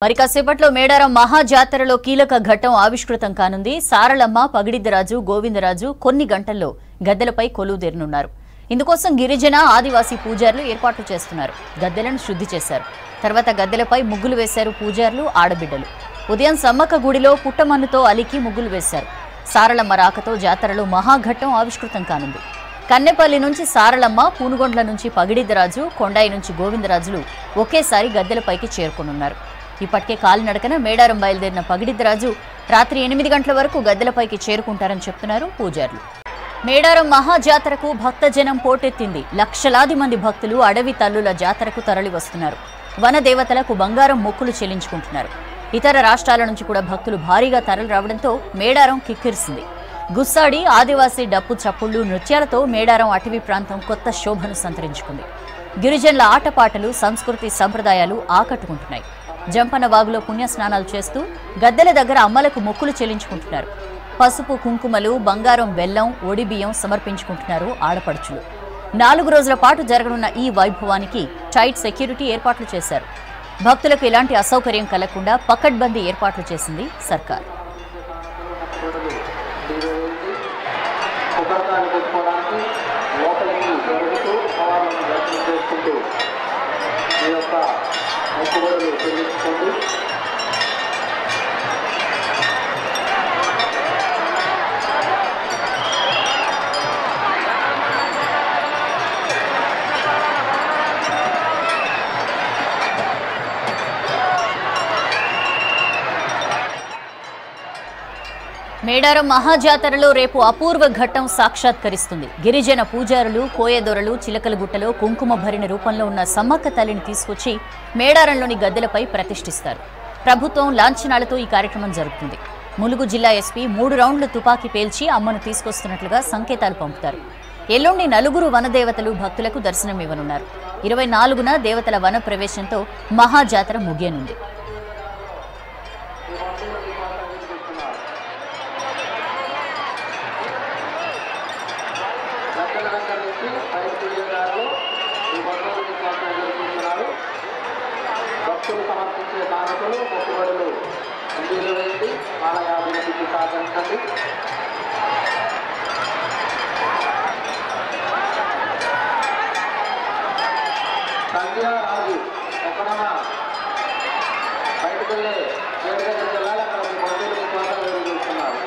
మరి కాసేపట్లో మేడారం మహాజాతరలో కీలక ఘట్టం ఆవిష్కృతం కానుంది. సారలమ్మ, పగిడిద్దరాజు, గోవిందరాజు కొన్ని గంటల్లో గద్దెలపై కొలువుదీరనున్నారు. ఇందుకోసం గిరిజన, ఆదివాసీ పూజారులు ఏర్పాట్లు చేస్తున్నారు. గద్దెలను శుద్ధి చేశారు. తర్వాత గద్దెలపై ముగ్గులు వేశారు పూజారులు, ఆడబిడ్డలు. ఉదయం సమ్మక్క గుడిలో పుట్టమన్నుతో అలికి ముగ్గులు వేశారు. సారలమ్మ రాకతో జాతరలో మహాఘట్టం ఆవిష్కృతం కానుంది. కన్నెపల్లి నుంచి సారలమ్మ, పూనుగొండ్ల నుంచి పగిడిద్దరాజు, కొండాయి నుంచి గోవిందరాజులు ఒకేసారి గద్దెలపైకి చేరుకునున్నారు. ఇప్పటికే కాలినడకన మేడారం బయలుదేరిన పగిడిద్దరాజు రాత్రి 8 గంటల వరకు గద్దెలపైకి చేరుకుంటారని చెప్తున్నారు పూజారులు. మేడారం మహాజాతరకు భక్తజనం పోటెత్తింది. లక్షలాది మంది భక్తులు అడవి తల్లుల జాతరకు తరలి వస్తున్నారు. వన దేవతలకు బంగారం మొక్కులు చెల్లించుకుంటున్నారు. ఇతర రాష్ట్రాల నుంచి కూడా భక్తులు భారీగా తరలి రావడంతో మేడారం కిక్కిరిసింది. గుస్సాడి, ఆదివాసీ డప్పు చప్పుళ్లు, నృత్యాలతో మేడారం అటవీ ప్రాంతం కొత్త శోభను సంతరించుకుంది. గిరిజనుల ఆటపాటలు, సంస్కృతి సంప్రదాయాలు ఆకట్టుకుంటున్నాయి. జంపన వాగులో పుణ్యస్నానాలు చేస్తూ గద్దెల దగ్గర అమ్మలకు మొక్కులు చెల్లించుకుంటున్నారు. పసుపు, కుంకుమలు, బంగారం, బెల్లం, ఒడిబియ్యం సమర్పించుకుంటున్నారు ఆడపడుచులు. 4 రోజుల పాటు జరగనున్న ఈ వైభవానికి టైట్ సెక్యూరిటీ ఏర్పాట్లు చేశారు. భక్తులకు ఎలాంటి అసౌకర్యం కలగకుండా పకడ్బందీ ఏర్పాట్లు చేసింది సర్కార్. మేడారం మహాజాతరలో రేపు అపూర్వ ఘట్టం సాక్షాత్కరిస్తుంది. గిరిజన పూజారులు, కోయదొరలు చిలకలగుట్టలో కుంకుమ భరిణ రూపంలో ఉన్న సమ్మక్క తల్లిని తీసుకొచ్చి మేడారంలోని గద్దెలపై ప్రతిష్ఠిస్తారు. ప్రభుత్వం లాంఛనాలతో ఈ కార్యక్రమం జరుగుతుంది. ములుగు జిల్లా ఎస్పీ 3 రౌండ్లు తుపాకీ పేల్చి అమ్మను తీసుకొస్తున్నట్లుగా సంకేతాలు పంపుతారు. ఎల్లుండి 4 వనదేవతలు భక్తులకు దర్శనమివ్వనున్నారు. 24న దేవతల వన ప్రవేశంతో మహాజాతర ముగియనుంది. భక్తులు సమర్పించే కానుకలు, మొక్కుబడులు ఇందులో వేసి ఆలయాభివృద్ధికి సాధించండి. సంధ్యారాజు ఎక్కడన్నా బయటకు వెళ్ళే గేట్ దగ్గరికి వెళ్ళాలి. అక్కడ భక్తులు కోసం చూస్తున్నారు.